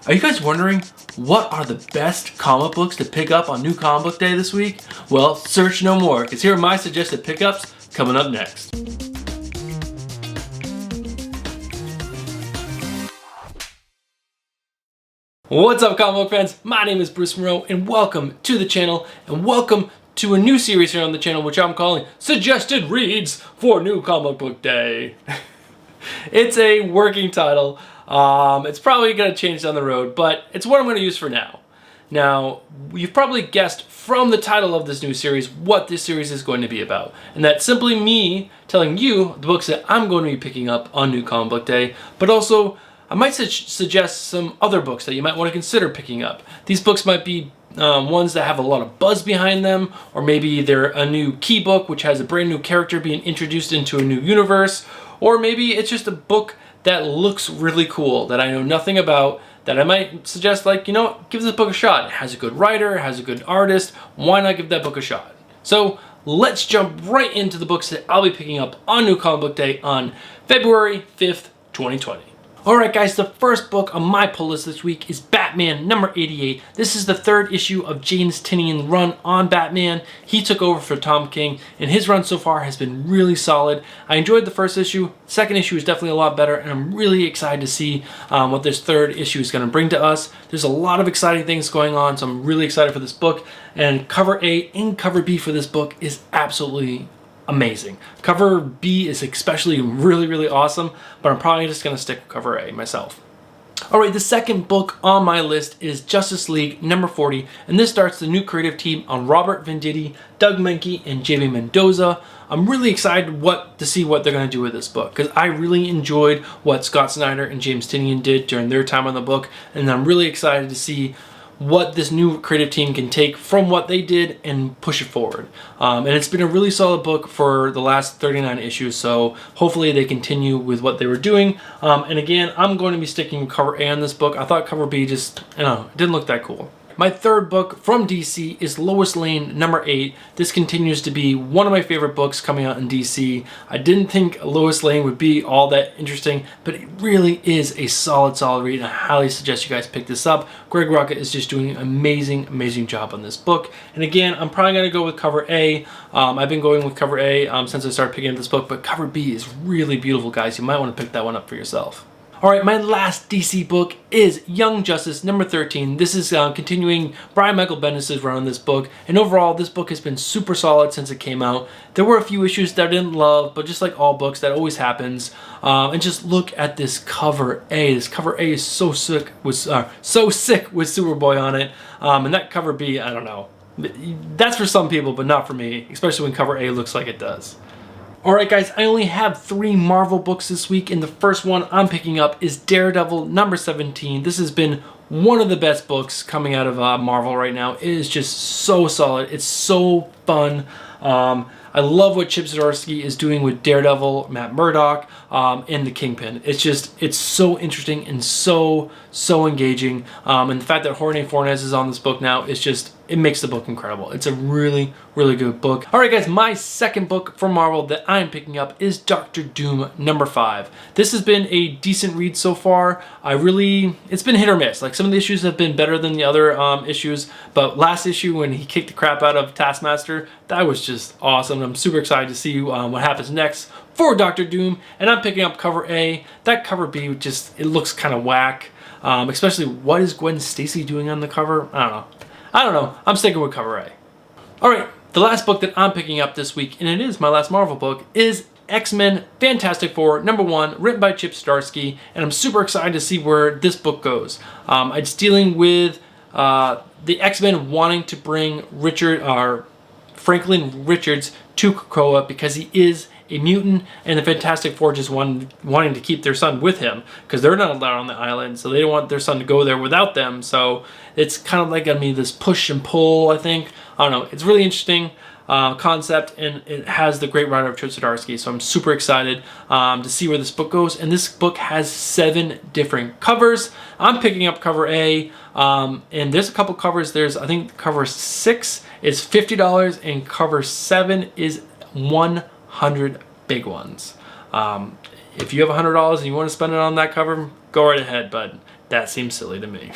Are you guys wondering what are the best comic books to pick up on New Comic Book Day this week? Well, search no more, because here are my suggested pickups coming up next. What's up, comic book fans? My name is Bruce Monroe, and welcome to the channel, and welcome to a new series here on the channel, which I'm calling Suggested Reads for New Comic Book Day. It's a working title. It's probably going to change down the road, but it's what I'm going to use for now. Now, you've probably guessed from the title of this new series what this series is going to be about. And that's simply me telling you the books that I'm going to be picking up on New Comic Book Day, but also I might suggest some other books that you might want to consider picking up. These books might be ones that have a lot of buzz behind them, or maybe they're a new key book which has a brand new character being introduced into a new universe, or maybe it's just a book that looks really cool that I know nothing about, that I might suggest, like, you know, give this book a shot. It has a good writer, it has a good artist. Why not give that book a shot? So let's jump right into the books that I'll be picking up on New Comic Book Day on February 5th, 2020. Alright guys, the first book on my pull list this week is Batman number 88. This is the third issue of James Tynion's run on Batman. He took over for Tom King, and his run so far has been really solid. I enjoyed the first issue. Second issue is definitely a lot better, and I'm really excited to see what this third issue is going to bring to us. There's a lot of exciting things going on, so I'm really excited for this book. And cover A and cover B for this book is absolutely amazing. Cover B is especially really awesome, but I'm probably just going to stick with cover A myself. Alright, the second book on my list is Justice League number 40, and this starts the new creative team on Robert Venditti, Doug Mahnke, and J.B. Mendoza. I'm really excited to see what they're going to do with this book, because I really enjoyed what Scott Snyder and James Tynion did during their time on the book, and I'm really excited to see what this new creative team can take from what they did and push it forward. And it's been a really solid book for the last 39 issues, so hopefully they continue with what they were doing. And again, I'm going to be sticking with cover A on this book. I thought cover B just, it didn't look that cool. My third book from DC is Lois Lane number 8. This continues to be one of my favorite books coming out in DC. I didn't think Lois Lane would be all that interesting, but it really is a solid read, and I highly suggest you guys pick this up. Greg Rucka is just doing an amazing job on this book. And again, I'm probably going to go with cover A. I've been going with cover A since I started picking up this book, but cover B is really beautiful, guys. You might want to pick that one up for yourself. Alright, my last DC book is Young Justice number 13. This is continuing Brian Michael Bendis' run on this book, and overall this book has been super solid since it came out. There were a few issues that I didn't love, but just like all books, that always happens. And just look at this cover A. This cover A is so sick with Superboy on it, and that cover B, I don't know. That's for some people, but not for me, especially when cover A looks like it does. Alright guys, I only have 3 Marvel books this week, and the first one I'm picking up is Daredevil number 17. This has been one of the best books coming out of Marvel right now. It is just so solid. It's so fun. I love what Chip Zdarsky is doing with Daredevil, Matt Murdock, and the Kingpin. It's so interesting and so engaging. And the fact that Jorge Fornes is on this book now is just, it makes the book incredible. It's a really good book. Alright guys, my second book from Marvel that I'm picking up is Doctor Doom number 5. This has been a decent read so far. It's been hit or miss. Like, some of the issues have been better than the other issues, but last issue when he kicked the crap out of Taskmaster, that was just awesome. I'm super excited to see what happens next for Doctor Doom, and I'm picking up cover A. That cover B, it looks kind of whack, especially what is Gwen Stacy doing on the cover? I don't know. I'm sticking with cover A. Alright, the last book that I'm picking up this week, and it is my last Marvel book, is X-Men Fantastic Four number 1, written by Chip Zdarsky, and I'm super excited to see where this book goes. It's dealing with the X-Men wanting to bring Franklin Richards to Krakoa because he is a mutant, and the Fantastic Four just wanting to keep their son with him because they're not allowed on the island, so they don't want their son to go there without them. So it's kind of like, this push and pull, I think. I don't know. It's really interesting concept, and it has the great writer of Chip Zdarsky, so I'm super excited to see where this book goes. And this book has 7 different covers. I'm picking up cover A, and there's a couple covers. I think cover 6 is $50, and cover 7 is 100 big ones. If you have $100 and you want to spend it on that cover, go right ahead, but That seems silly to me.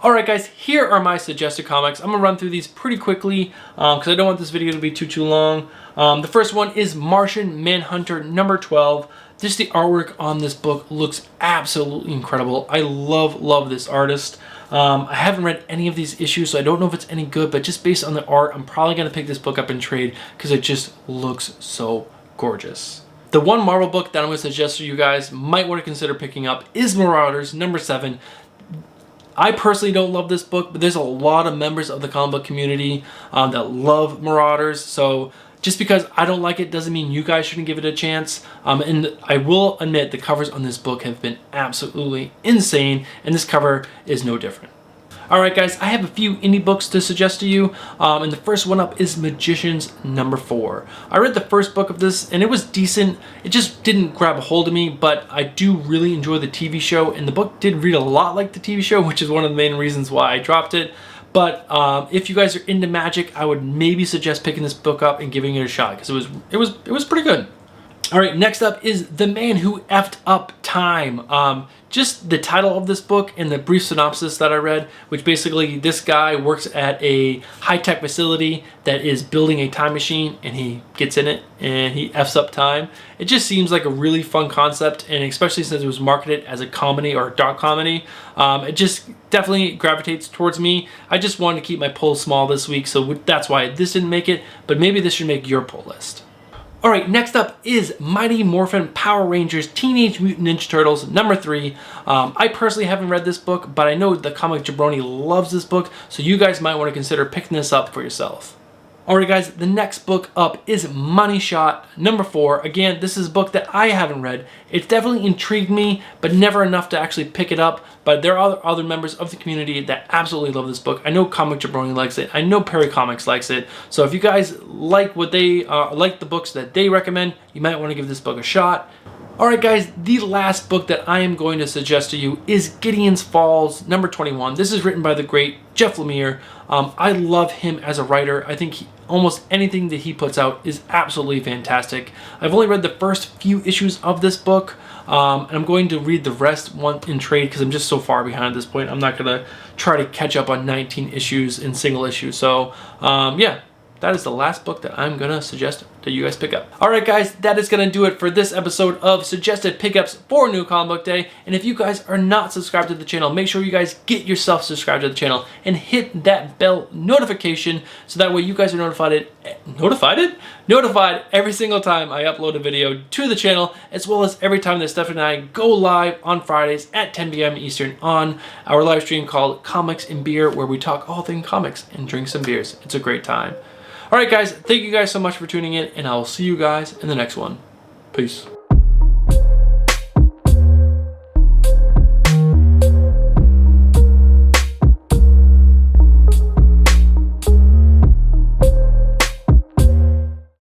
Alright guys, here are my suggested comics. I'm going to run through these pretty quickly because I don't want this video to be too long. The first one is Martian Manhunter number 12. Just the artwork on this book looks absolutely incredible. I love this artist. I haven't read any of these issues, so I don't know if it's any good, but just based on the art, I'm probably going to pick this book up and trade because it just looks so gorgeous. The one Marvel book that I'm going to suggest to you guys might want to consider picking up is Marauders number 7. I personally don't love this book, but there's a lot of members of the comic book community that love Marauders, so just because I don't like it doesn't mean you guys shouldn't give it a chance. And I will admit the covers on this book have been absolutely insane, and this cover is no different. Alright guys, I have a few indie books to suggest to you, and the first one up is Magicians number 4. I read the first book of this and it was decent. It just didn't grab a hold of me, but I do really enjoy the TV show, and the book did read a lot like the TV show, which is one of the main reasons why I dropped it. But if you guys are into magic, I would maybe suggest picking this book up and giving it a shot because it was pretty good. All right, next up is The Man Who Effed Up Time. Just the title of this book and the brief synopsis that I read, which basically this guy works at a high-tech facility that is building a time machine, and he gets in it and he F's up time. It just seems like a really fun concept, and especially since it was marketed as a comedy or a dark comedy, it just definitely gravitates towards me. I just wanted to keep my poll small this week, so that's why this didn't make it, but maybe this should make your poll list. Alright, next up is Mighty Morphin Power Rangers Teenage Mutant Ninja Turtles number 3. I personally haven't read this book, but I know the comic jabroni loves this book, so you guys might want to consider picking this up for yourself. Alright guys, the next book up is Money Shot number 4. Again, this is a book that I haven't read. It's definitely intrigued me, but never enough to actually pick it up. But there are other members of the community that absolutely love this book. I know Comic Jabroni likes it. I know Perry Comics likes it. So if you guys like what they like the books that they recommend, you might want to give this book a shot. Alright guys, the last book that I am going to suggest to you is Gideons Falls number 21. This is written by the great Jeff Lemire. I love him as a writer. I think almost anything that he puts out is absolutely fantastic. I've only read the first few issues of this book, and I'm going to read the rest in trade because I'm just so far behind at this point. I'm not going to try to catch up on 19 issues in single issue. So yeah, that is the last book that I'm going to suggest that you guys pick up. Alright guys, that is going to do it for this episode of Suggested Pickups for New Comic Book Day. And if you guys are not subscribed to the channel, make sure you guys get yourself subscribed to the channel and hit that bell notification so that way you guys are notified every single time I upload a video to the channel, as well as every time that Steph and I go live on Fridays at 10 p.m. Eastern on our live stream called Comics and Beer, where we talk all things comics and drink some beers. It's a great time. Alright guys, thank you guys so much for tuning in, and I will see you guys in the next one. Peace.